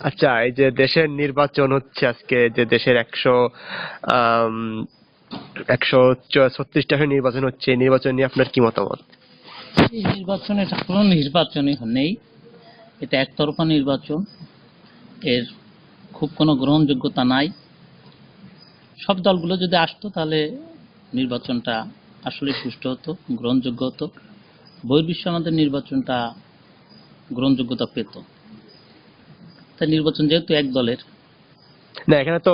আচ্ছা, এই যে দেশের নির্বাচন হচ্ছে আজকে, যে দেশের 136টা নির্বাচন হচ্ছে, এই নির্বাচন নিয়ে আপনার কি মতামত? এই নির্বাচন, এটা কোনো নির্বাচনই নেই, এটা একতরফা নির্বাচন। এর খুব কোনো গ্রহণযোগ্যতা নাই। সব দলগুলো যদি আসতো তাহলে নির্বাচনটা আসলে সুষ্ঠু হতো, গ্রহণযোগ্য হতো। বহির্বিশ্ব আমাদের নির্বাচনটা গ্রহণযোগ্যতা পেত। তাই নির্বাচন যেহেতু এক দলের, না, এখানে তো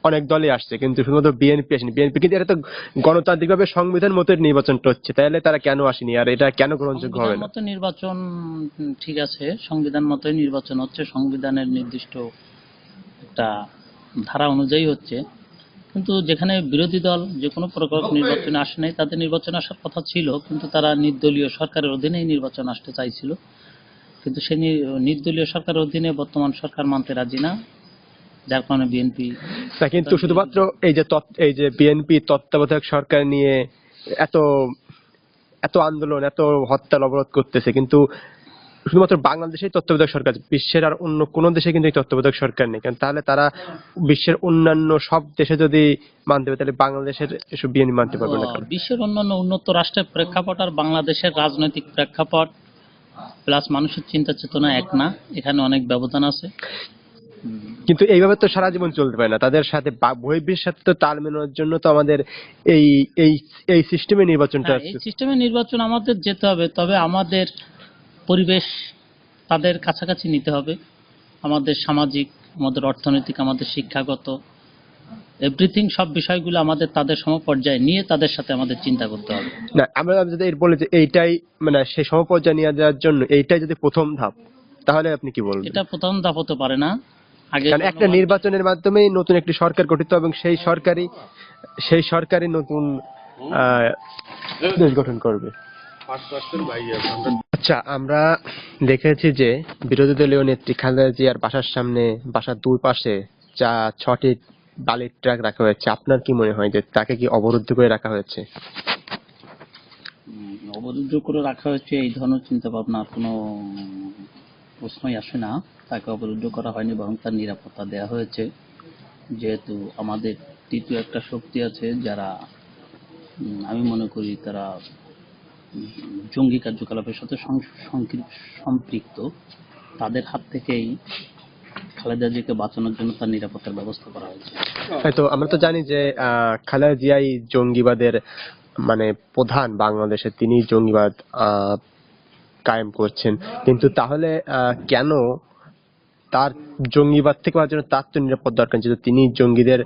অনেক দলই আসছে, কিন্তু শুধুমাত্র বিএনপি আসেনি। বিএনপি কিন্তু এটা তো গণতান্ত্রিক ভাবে সংবিধান মতো নির্বাচনটা হচ্ছে, তাহলে তারা কেন আসেনি, আর এটা কেন গ্রহণযোগ্য সংবিধান হবে না? মতো নির্বাচন, ঠিক আছে, সংবিধান মতোই নির্বাচন হচ্ছে, সংবিধানের নির্দিষ্ট একটা ধারা অনুযায়ী হচ্ছে। কিন্তু যেখানে বিরোধী দল যে কোনো প্রকার নির্বাচনে আসে নাই, তাদের নির্বাচনে আসার কথা ছিল, কিন্তু তারা নির্দলীয় সরকারের অধীনেই নির্বাচন আসতে চাইছিল। কিন্তু সেই নির্দলীয় সরকারের অধীনে বর্তমান সরকার মানতে রাজি না, যার কারণে বিএনপি তা কিন্তু শুধুমাত্র এই যে বিএনপি তত্ত্বাবধায়ক সরকার নিয়ে এত এত আন্দোলন, এত হরতাল অবরোধ করতেছে, কিন্তু শুধুমাত্র বাংলাদেশেই তত্ত্বাবধায়ক সরকার, বিশ্বের আর অন্য কোনো দেশে কিন্তু এই তত্ত্বাবধায়ক সরকার নেই। কারণ তাহলে তারা বিশ্বের অন্যান্য সব দেশে যদি মানতে পারে, তাহলে বাংলাদেশের এসব বিএনপি মানতে পারবে না কেন? বিশ্বের অন্যান্য উন্নত রাষ্ট্রের প্রেক্ষাপট আর বাংলাদেশের রাজনৈতিক প্রেক্ষাপট প্লাস মানুষের চিন্তা চেতনা এক না, এখানে অনেক ব্যবধান আছে। কিন্তু এইভাবে তো সারা জীবন চলতে পারে না। তাদের সাথে বহির্বিশ্বের সাথে তো তাল মেলানোর জন্য তো আমাদের এই এই এই সিস্টেমে নির্বাচনটা এই সিস্টেমে নির্বাচন আমাদের যেতে হবে, তবে আমাদের পরিবেশ তাদের কাছাকাছি নিতে হবে। আমাদের সামাজিক, আমাদের অর্থনৈতিক, আমাদের শিক্ষাগত এভরিথিং, সব বিষয়গুলো আমাদের তাদের সমপর্যায়ে নিয়ে তাদের সাথে আমাদের চিন্তা করতে হবে। না, আমরা যদি বলি যে এইটাই মানে সেই সমপর্যায়ে নিয়ে যাওয়ার জন্য এইটাই যদি প্রথম ধাপ, তাহলে আপনি কি বলবেন? এটা প্রথম ধাপ হতে পারে না। আগে কারণ একটা নির্বাচনের মাধ্যমেই নতুন একটি সরকার গঠিত, এবং সেই সরকারই নতুন দেশ গঠন করবে। আচ্ছা, আমরা দেখেছি যে বিরোধী দলীয় নেত্রী খালেদা জিয়ার বাসার সামনে, বাসার দুই পাশে 6টি বালির ট্রাক রাখা হয়েছে। আপনার কি মনে হয় যে তাকে কি অবরুদ্ধ করে রাখা হয়েছে? অবরুদ্ধ করে রাখা হয়েছে, এই ধরনের চিন্তা ভাবনার কোনো প্রশ্নই আসে না। তাকে অবরুদ্ধ করা হয়নি, বরং তার নিরাপত্তা দেওয়া হয়েছে। যেহেতু আমাদের তৃতীয় একটা শক্তি আছে, যারা আমি মনে করি তারা জঙ্গি কার্যকলাপের সাথে সম্পৃক্ত, তাদের হাত থেকেই খালেদা জিয়াকে বাঁচানোর জন্য তার নিরাপত্তার ব্যবস্থা করা হয়েছে। তো আমরা তো জানি যে খালেদা জিয়াই জঙ্গিবাদের মানে প্রধান, বাংলাদেশে তিনি জঙ্গিবাদ কায়েম করছেন। কিন্তু তাহলে কেন তার জঙ্গিবাদ থেকে বাঁচার জন্য তার তো নিরাপদ দরকার, যেহেতু তিনি জঙ্গিদের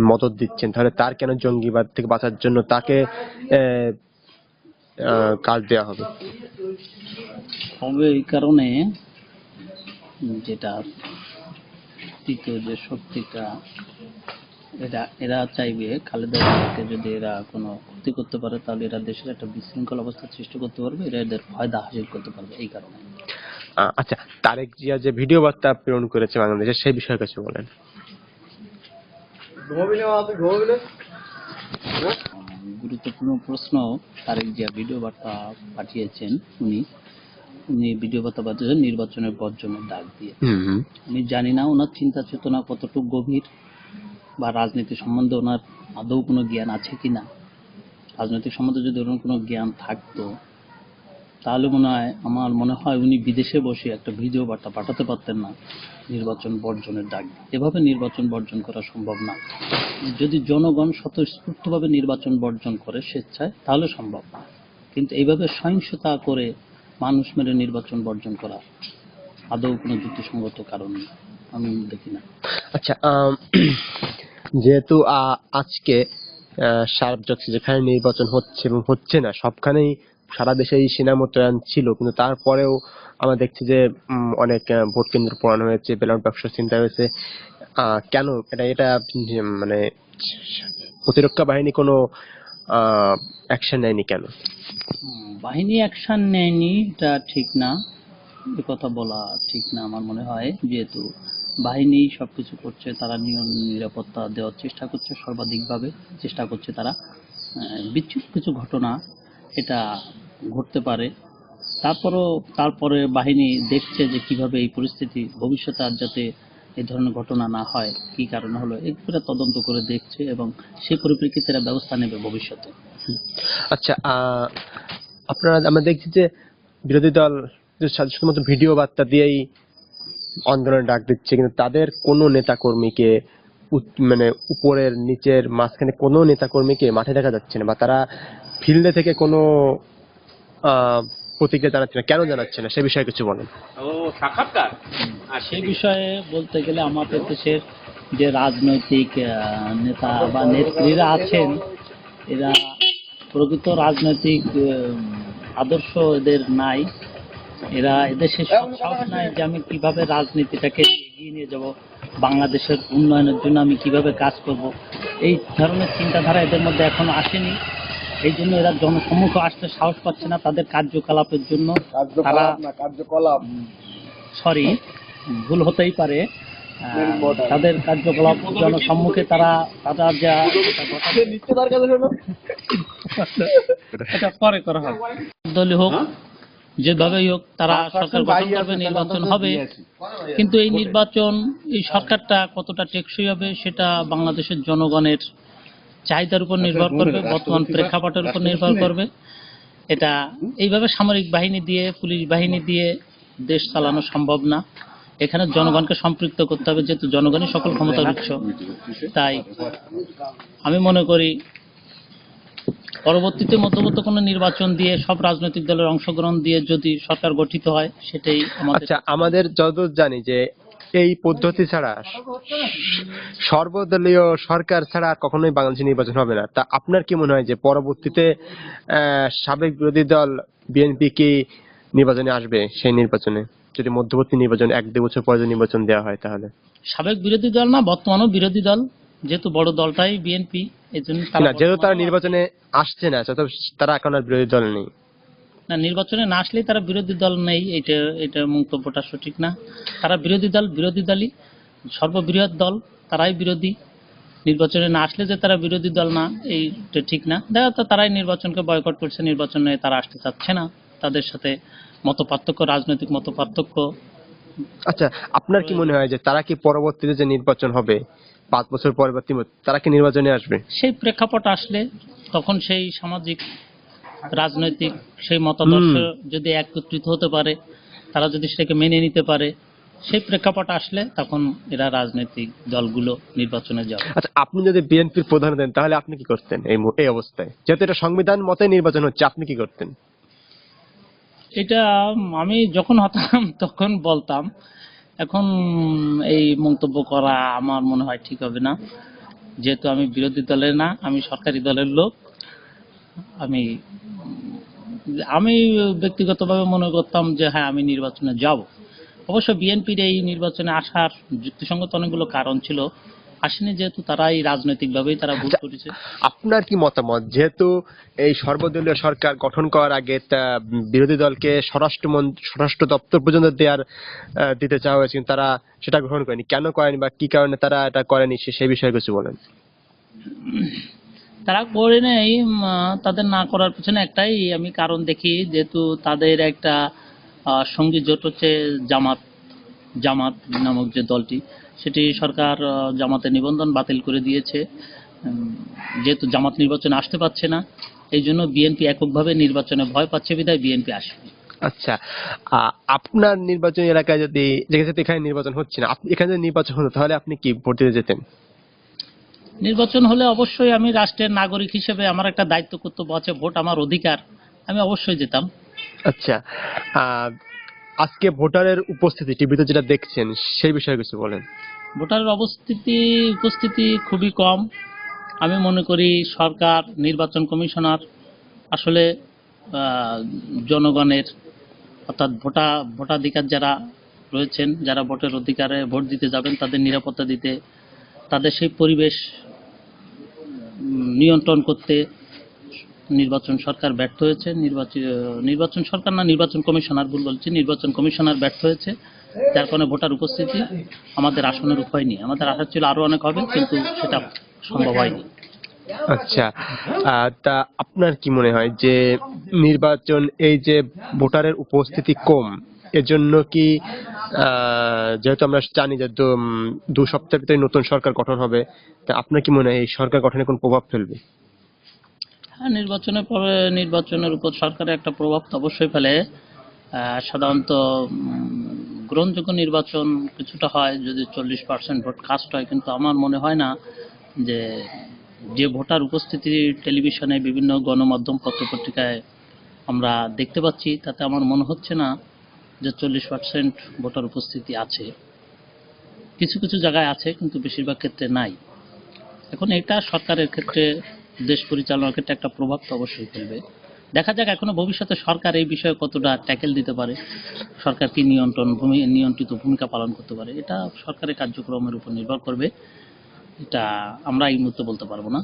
মদদ দিচ্ছেন, তাহলে তার কেন জঙ্গিবাদ থেকে বাঁচার জন্য তাকে কাজ দেওয়া হবে? হবে এই কারণে, যেটা তৃতীয় যে শক্তিটা, এরা চাইবে খালেদা জিয়াকে যদি এরা কোনো ক্ষতি করতে পারে, তাহলে এরা দেশের একটা বিশৃঙ্খল অবস্থা সৃষ্টি করতে পারবে, এরা এদের ফায়দা হাসিল করতে পারবে এই কারণে। আচ্ছা, তারেক জিয়া যে ভিডিও বার্তা প্রেরণ করেছে বাংলাদেশে, সেই বিষয়ে কিছু বলেন। গুরুত্বপূর্ণ প্রশ্ন। তারেক জিয়া ভিডিও বার্তা পাঠিয়েছেন। উনি ভিডিও বার্তা পাঠিয়েছেন নির্বাচনের বর্জনের ডাক দিয়ে। আমি জানি না ওনার চিন্তা চেতনা কতটুকু গভীর, বা রাজনীতি সম্বন্ধে ওনার আদৌ কোনো জ্ঞান আছে কিনা। রাজনৈতিক সম্বন্ধে যদি ওনার কোনো জ্ঞান থাকতো, তাহলে আমার মনে হয় উনি বিদেশে বসে একটা ভিডিও বার্তা পাঠাতে পারতেন না নির্বাচন বর্জনের ডাক। এভাবে নির্বাচন বর্জন করা সম্ভব না। যদি জনগণ স্বতঃস্ফূর্তভাবে নির্বাচন বর্জন করে স্বেচ্ছায়, তাহলে সম্ভব। কিন্তু এইভাবে সহিংসতা করে মানুষ মেরে নির্বাচন বর্জন করা আদৌ কোনো যুক্তিসঙ্গত কারণ আমি দেখি না। আচ্ছা, যেহেতু আজকে যেখানে নির্বাচন হচ্ছে এবং হচ্ছে না, সবখানেই সারা দেশেই সেনা মোতায়েন ছিল, কিন্তু তারপরেও আমরা দেখছি যে অনেক ভোট কেন্দ্র পোড়ানো হয়েছে, ব্যালট বাক্স ছিনতাই হয়েছে। কেন এটা মানে প্রতিরক্ষা বাহিনী কোনো অ্যাকশন নেয়নি কেন? বাহিনী অ্যাকশন নেয়নি এটা ঠিক না, এ কথা বলা ঠিক না আমার মনে হয়। যেহেতু বাহিনী সবকিছু করছে, তারা নিরাপত্তা দেওয়ার চেষ্টা করছে, সর্বাধিকভাবে চেষ্টা করছে তারা। বিচ্ছিন্ন কিছু ঘটনা এটা ঘটতে পারে, তারপরে বাহিনী দেখছে যে কিভাবে এই পরিস্থিতি ভবিষ্যতে আর যাতে এই ধরনের ঘটনা না হয়, কি কারণে হলো এগুলো তদন্ত করে দেখছে এবং সেই পরিপ্রেক্ষিতে এরা ব্যবস্থা নেবে ভবিষ্যতে। আচ্ছা, আপনারা আমরা দেখছি যে বিরোধী দল যে শুধুমাত্র ভিডিও বার্তা দিয়েই আন্দোলনের ডাক দিচ্ছে, কিন্তু তাদের কোনো নেতা কর্মীকে মানে উপরের নিচের মাঝখানে কোনো নেতা কর্মীকে মাঠে দেখা যাচ্ছে না, বা তারা ফিল্ডে থেকে কোনো প্রতিক্রিয়া জানাচ্ছে না। কেন জানাচ্ছে না সে বিষয়ে কিছু বলেন। আর সেই বিষয়ে বলতে গেলে আমাদের দেশের যে রাজনৈতিক নেতা বা নেত্রীরা আছেন, এরা প্রকৃত রাজনৈতিক আদর্শ এদের নাই। এরা এদেশে সাহস নাই যে আমি কিভাবে রাজনীতিটাকে এগিয়ে নিয়ে যাব, বাংলাদেশের উন্নয়নের জন্য আমি কিভাবে কাজ করব, এই ধরনের চিন্তাধারা এদের মধ্যে এখনো আসেনি। এই জন্য এরা জনসম্মুখে আসতে সাহস পাচ্ছে না। তাদের কার্যকলাপের জন্য তারা ভুল হতেই পারে, তাদের কার্যকলাপ জনসম্মুখে তারা যা এটা পরে করা হবে, দলীয় হোক যেভাবেই হোক তারা সরকার গঠন করবে, নির্বাচন হবে। কিন্তু এই নির্বাচন, এই সরকারটা কতটা টেকসই হবে সেটা বাংলাদেশের জনগণের চাহিদার উপর নির্ভর করবে, বর্তমান প্রেক্ষাপটের উপর নির্ভর করবে। এটা এইভাবে সামরিক বাহিনী দিয়ে, পুলিশ বাহিনী দিয়ে দেশ চালানো সম্ভব না। এখানে জনগণকে সম্পৃক্ত করতে হবে, যেহেতু জনগণই সকল ক্ষমতার উৎস। তাই আমি মনে করি পরবর্তীতে মধ্যবর্তী কোনো নির্বাচন দিয়ে সব রাজনৈতিক দলের অংশগ্রহণ দিয়ে যদি সরকার গঠিত হয়, সেটাই আমাদের। আচ্ছা, আমাদের যতদূর জানি যে এই পদ্ধতি ছাড়া, সর্বদলীয় সরকার ছাড়া আর কখনোই বাংলাদেশে নির্বাচন হবে না। তা আপনার কি মনে হয় যে পরবর্তীতে সাবেক বিরোধী দল বিএনপি কি নির্বাচনে আসবে? সেই নির্বাচনে যদি মধ্যবর্তী নির্বাচন 1-2 বছর পরে যদি নির্বাচন দেওয়া হয়, তাহলে সাবেক বিরোধী দল না, বর্তমানও বিরোধী দল, যেহেতু বড় দলটাই বিএনপি, এই জন্য যেহেতু তারা নির্বাচনে আসছে না, তারা এখন আর বিরোধী দল নেই। না, নির্বাচনে না আসলেই তারা বিরোধী দল নেই, এটা মন্তব্যটা সঠিক না। তারা বিরোধী দলই, সর্ববৃহৎ দল, তারাই বিরোধী। নির্বাচনে না আসলে যে তারা বিরোধী দল না, এইটা ঠিক না। দেখা তো তারাই নির্বাচনকে বয়কট করছে, নির্বাচনে তারা আসতে চাচ্ছে না, তাদের সাথে রাজনৈতিক মত পার্থক্য। আচ্ছা, আপনার কি মনে হয় যে তারা কি পরবর্তীতে যে নির্বাচন হবে 5 বছর পর বা 3 বছর, তারা কি নির্বাচনে আসবে? সেই প্রেক্ষাপট আসলে তখন সেই সামাজিক রাজনৈতিক সেই মতাদর্শ যদি একত্রিত হতে পারে, তারা যদি সেটাকে মেনে নিতে পারে, সেই প্রেক্ষাপট আসলে তখন এরা রাজনৈতিক দলগুলো নির্বাচনে যাবে। আচ্ছা, আপনি যদি বিএনপির প্রধান হতেন তাহলে আপনি কি করতেন এই অবস্থায়? যেহেতু এটা সংবিধান মতে নির্বাচন হচ্ছে, আপনি কি করতেন? এটা আমি যখন হতাম তখন বলতাম, এখন এই মন্তব্য করা আমার মনে হয় ঠিক হবে না। যেহেতু আমি বিরোধী দলের না, আমি সরকারি দলের লোক। আমি ব্যক্তিগতভাবে মনে করতাম যে হ্যাঁ, আমি নির্বাচনে যাব। অবশ্য বিএনপির এই নির্বাচনে আসার যুক্তিসঙ্গত অনেকগুলো কারণ ছিল, আসেনি যেহেতু তারা এই রাজনৈতিকভাবেই তারা ভোট করেছে। আপনার কি মতামত, যেহেতু এই সর্বদলীয় সরকার গঠন করার আগে বিরোধী দলকে স্বরাষ্ট্র দপ্তর পর্যন্ত দিতে চাওয়া হয়েছে, কিন্তু তারা সেটা গ্রহণ করেনি, কেন করেনি বা কি কারণে তারা এটা করেনি সেই বিষয়ে কিছু বলেন। তারা করে নেই, তাদের না করার পিছনে একটাই আমি কারণ দেখি, যেহেতু তাদের একটা সঙ্গী জোট হচ্ছে জামাত নামক যে দলটি, সেটি সরকার জামাতের নিবন্ধন বাতিল করে দিয়েছে। যেহেতু জামাত নির্বাচনে আসতে পারছে না, এই জন্য বিএনপি এককভাবে নির্বাচনে ভয় পাচ্ছে, বিধায় বিএনপি আসবে। আচ্ছা, আপনার নির্বাচনী এলাকায় যদি, যেহেতু এখানে নির্বাচন হচ্ছে না, আপনি এখানে যদি নির্বাচন হতো তাহলে আপনি কি ভোট দিতে যেতেন? নির্বাচন হলে অবশ্যই আমি রাষ্ট্রের নাগরিক হিসেবে আমার একটা দায়িত্ব কর্তব্য আছে, ভোট আমার অধিকার, আমি অবশ্যই যেতাম। আচ্ছা, আজকে ভোটারের উপস্থিতি টিভিতে যেটা দেখছেন সেই বিষয়ে কিছু বলেন। ভোটারের উপস্থিতি খুবই কম। আমি মনে করি সরকার, নির্বাচন কমিশনার আসলে জনগণের, অর্থাৎ ভোটাধিকার যারা রয়েছেন, যারা ভোটের অধিকারে ভোট দিতে যাবেন, তাদের নিরাপত্তা দিতে, তাদের সেই পরিবেশ নিয়ন্ত্রণ করতে নির্বাচন সরকার ব্যর্থ হয়েছে। নির্বাচন সরকার না, নির্বাচন কমিশনার, ভুল বলছি, নির্বাচন কমিশনার ব্যর্থ হয়েছে, যার কারণে ভোটার উপস্থিতি আমাদের আসনের হয়নি। আমাদের আশা ছিল আরো অনেক হবে, কিন্তু সেটা সম্ভব হয়নি। আচ্ছা, তা আপনার কি মনে হয় যে নির্বাচন, এই যে ভোটারের উপস্থিতি কম, এজন্য কি যেহেতু আমরা জানি যে 2 সপ্তাহের ভিতরে নতুন সরকার গঠন হবে, তা আপনার কি মনে হয় এই সরকার গঠনে কোন প্রভাব ফেলবে? হ্যাঁ, নির্বাচনের পরে নির্বাচনের উপর সরকারের একটা প্রভাব তো অবশ্যই ফেলে। সাধারণত গ্রহণযোগ্য নির্বাচন কিছুটা হয় যদি 40% ভোট কাস্ট হয়, কিন্তু আমার মনে হয় না যে যে ভোটার উপস্থিতি টেলিভিশনে বিভিন্ন গণমাধ্যম পত্রপত্রিকায় আমরা দেখতে পাচ্ছি, তাতে আমার মনে হচ্ছে না যে 40% ভোটার উপস্থিতি আছে। কিছু কিছু জায়গায় আছে কিন্তু বেশিরভাগ ক্ষেত্রে নাই। এখন এটা সরকারের ক্ষেত্রে, দেশ পরিচালনার ক্ষেত্রে একটা প্রভাব তো অবশ্যই ফেলবে। দেখা যাক এখনো ভবিষ্যতে সরকার এই বিষয়ে কতটা ট্যাকেল দিতে পারে, সরকার কি নিয়ন্ত্রিত ভূমিকা পালন করতে পারে, এটা সরকারের কার্যক্রমের উপর নির্ভর করবে। এটা আমরা এই মুহূর্তে বলতে পারবো না।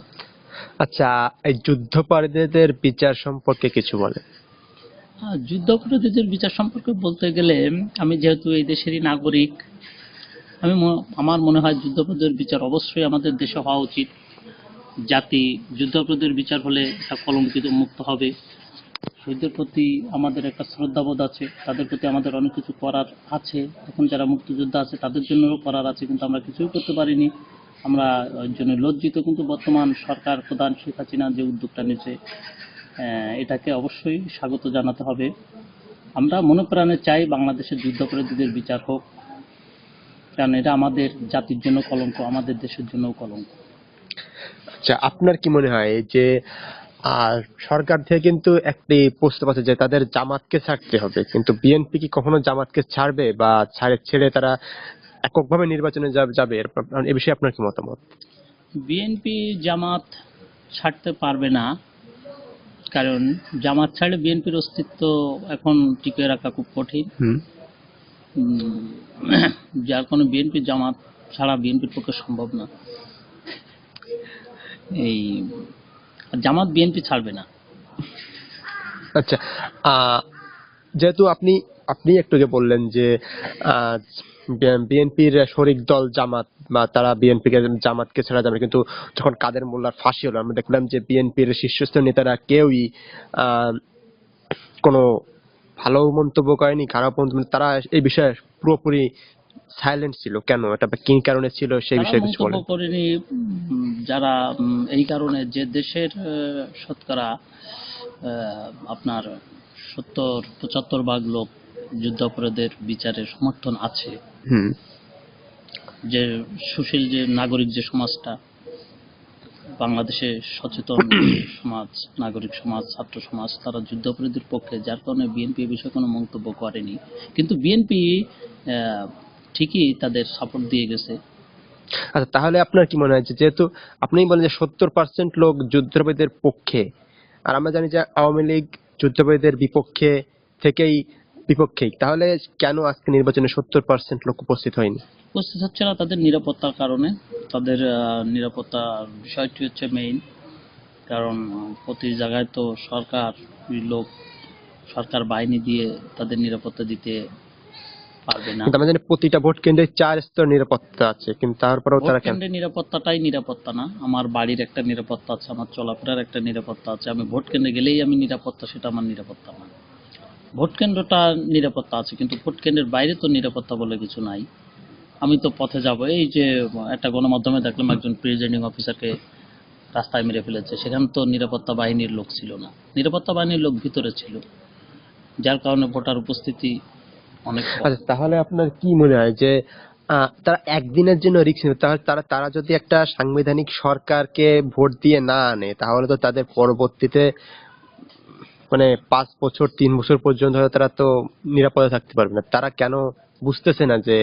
আচ্ছা, এই যুদ্ধাপরাধীদের বিচার সম্পর্কে কিছু বলে। যুদ্ধাপরাধীদের বিচার সম্পর্কে বলতে গেলে, আমি যেহেতু এই দেশেরই নাগরিক, আমার মনে হয় যুদ্ধাপরাধীদের বিচার অবশ্যই আমাদের দেশে হওয়া উচিত। জাতি যুদ্ধাপরাধীদের বিচার হলে এটা কলঙ্কিত মুক্ত হবে। শহীদদের প্রতি আমাদের একটা শ্রদ্ধাবোধ আছে, তাদের প্রতি আমাদের অনেক কিছু করার আছে। এখন যারা মুক্তিযোদ্ধা আছে তাদের জন্যও করার আছে, কিন্তু আমরা কিছুই করতে পারিনি। আমরা ওই জন্য লজ্জিত। কিন্তু বর্তমান সরকার প্রধান শেখ হাসিনা যে উদ্যোগটা নিয়েছে, এটাকে অবশ্যই স্বাগত জানাতে হবে। আমরা মনে প্রাণে চাই বাংলাদেশের যুদ্ধাপরাধীদের বিচার হোক, কারণ এটা আমাদের জাতির জন্য কলঙ্ক, আমাদের দেশের জন্য কলঙ্ক। আচ্ছা, আপনার কি মনে হয় এই যে আর সরকার থেকে কিন্তু একটি প্রস্তাব আছে যে তাদের জামাতকে ছাড়তে হবে, কিন্তু বিএনপি কি কখনো জামাতকে ছাড়বে, বা ছেড়ে তারা এককভাবে নির্বাচনে যাবে? এ বিষয়ে আপনার কি মতামত? বিএনপি জামাত ছাড়তে পারবে না, কারণ জামাত ছাড়লে বিএনপির অস্তিত্ব এখন টিকিয়ে রাখা খুব কঠিন। হুম। যার কোনো বিএনপি জামাত ছাড়া বিএনপির পক্ষে সম্ভব না। এই জামাত বিএনপি ছাড়বে না। আচ্ছা, আহ, যেহেতু আপনি আপনি একটু আগে বললেন যে বিএনপির শরিক দল জামাত, বা তারা বিএনপি কে জামাতকে ছাড়া যাবে, কিন্তু যখন কাদের মোল্লার ফাঁসি হলো আমরা দেখলাম যে বিএনপির শীর্ষস্থানীয় নেতারা কেউই আহ কোনো ভালো মন্তব্য করেনি, খারাপ মন্তব্য, তারা এই বিষয়ে পুরোপুরি সাইলেন্ট ছিল। কেন, এটা বা কি কারণে ছিল, সেই তারা বিষয়ে কিছু মন্তব্য বলেন। করেনি যারা এই কারণে যে দেশের শতকরা আপনার 70-75 ভাগ লোক যুদ্ধাপরাধের বিচারের সমর্থন আছে। হুম। যে সুশীল যে নাগরিক যে সমাজটা, বাংলাদেশে সচেতন সমাজ, নাগরিক সমাজ, ছাত্র সমাজ, তারা যুদ্ধাপরাধীর পক্ষে, যার কারণে বিএনপি এ বিষয়ে কোনো মন্তব্য করেনি। কিন্তু বিএনপি ঠিকই তাদের সাপোর্ট দিয়ে গেছে। আচ্ছা, তাহলে আপনার কি মনে হয় যে যেহেতু আপনি বলেন যে 70% লোক যুদ্ধাপরাধীদের পক্ষে, আর আমরা জানি যে আওয়ামী লীগ যুদ্ধাপরাধীদের বিপক্ষেই, তাহলে কেন আজকে নির্বাচনে 70% লোক উপস্থিত হয়নি? উপস্থিত হচ্ছে না তাদের নিরাপত্তার কারণে। তাদের নিরাপত্তার বিষয়টি হচ্ছে মেইন কারণ। প্রতি জায়গায় তো লোক সরকার বাহিনী দিয়ে তাদের নিরাপত্তা দিতে পারবে না। কিন্তু আমরা জানি প্রতিটা ভোট কেন্দ্রে 4 স্তর নিরাপত্তা আছে, কিন্তু তারপরেও ভোট তারা কেন? কেন্দ্রের নিরাপত্তাটাই নিরাপত্তা না। আমার বাড়ির একটা নিরাপত্তা আছে, আমার চলাফেরার একটা নিরাপত্তা আছে। আমি ভোট কেন্দ্রে গেলেই আমি নিরাপত্তা, সেটা আমার নিরাপত্তা না। ভোট কেন্দ্রটা নিরাপত্তা আছে, কিন্তু ভোট কেন্দ্রের বাইরে তো নিরাপত্তা বলে কিছু নাই। আমি তো পথে যাব, এই যে একটা গণমাধ্যমে দেখলাম একজন প্রিজাইডিং অফিসারকে রাস্তায় মেরে ফেলেছে, সেখানে তো নিরাপত্তা বাহিনীর লোক ছিল না, নিরাপত্তা বাহিনীর লোক ভিতরে ছিল, যার কারণে ভোটার উপস্থিতি অনেক কম। আচ্ছা, তাহলে আপনার কি মনে হয় যে তারা একদিনের জন্য রিস্ক নেবে, তাহলে তারা তারা যদি একটা সাংবিধানিক সরকারকে ভোট দিয়ে না আনে, তাহলে তো তাদের পরবর্তীতে মানে 5 বছর 3 বছর পর্যন্ত হয়তো তারা তো নিরাপদে থাকতে পারবে না। তারা কেন বুঝতেছে না যে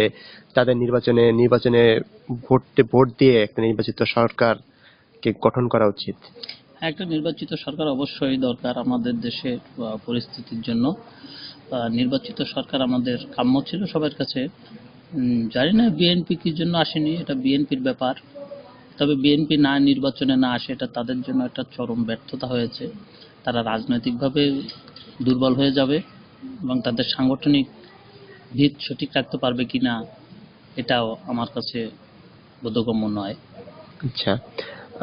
তাদের নির্বাচনে ভোট দিয়ে একটা নির্বাচিত সরকারকে গঠন করা উচিত? হ্যাঁ, একটা নির্বাচিত সরকার অবশ্যই দরকার আমাদের দেশের পরিস্থিতির জন্য। নির্বাচিত সরকার আমাদের কাম্য ছিল সবার কাছে। জানি না বিএনপি কি জন্য আসেনি, এটা বিএনপির ব্যাপার। তবে বিএনপি নির্বাচনে না আসে, এটা তাদের জন্য একটা চরম ব্যর্থতা হয়েছে। তারা রাজনৈতিকভাবে দুর্বল হয়ে যাবে এবং তাদের সাংগঠনিক ভিত সঠিক রাখতে পারবে কিনা এটাও আমার কাছে বোধগম্য নয়। আচ্ছা,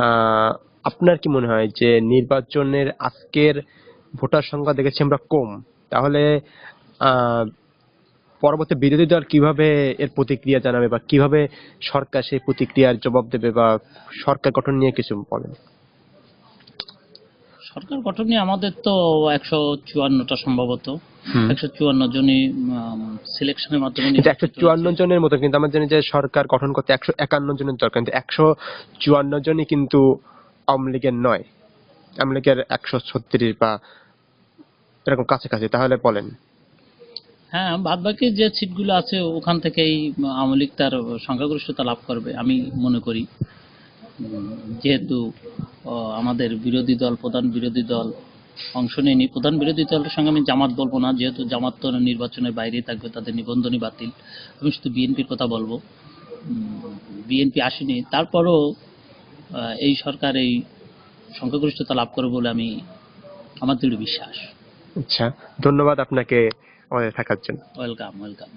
আহ আপনার কি মনে হয় যে নির্বাচনের আজকের ভোটার সংখ্যা দেখেছি আমরা কম, তাহলে আহ পরবর্তী বিরোধী দল কিভাবে এর প্রতিক্রিয়া জানাবে বা কিভাবে সরকার সেই প্রতিক্রিয়ার জবাব দেবে, বা সরকার গঠন নিয়ে কিছু বলেন? সরকার গঠন নিয়ে আমাদের তো 154টা সম্ভবত, হুম। 154 জনই সিলেকশনের মাধ্যমে কিন্তু নির্বাচিত 154 হয়েছে। জনের মতো, কিন্তু আমরা জানি যে সরকার গঠন করতে 151 জনের দরকার, কিন্তু 154 জনই কিন্তু আওয়ামী লীগের নয়, আওয়ামী লীগের 136 বা এরকম কাছাকাছি, তাহলে বলেন। হ্যাঁ, বাদ বাকি যে সিটগুলো আছে ওখান থেকেই আওয়ামী লীগ তার সংখ্যাগরিষ্ঠতা লাভ করবে আমি মনে করি। যেহেতু আমাদের বিরোধী দল, প্রধান বিরোধী দল অংশ নেয়নি। প্রধান বিরোধী দলের সঙ্গে আমি জামাত বলবো না, যেহেতু জামাত তো নির্বাচনের বাইরেই থাকবে, তাদের নিবন্ধনই বাতিল। আমি শুধু বিএনপির কথা বলবো। বিএনপি আসেনি, তারপরও এই সরকার এই সংখ্যাগরিষ্ঠতা লাভ করবে বলে আমার দৃঢ় বিশ্বাস। আচ্ছা, ধন্যবাদ আপনাকে আমাদের থাকার জন্য। Welcome, welcome.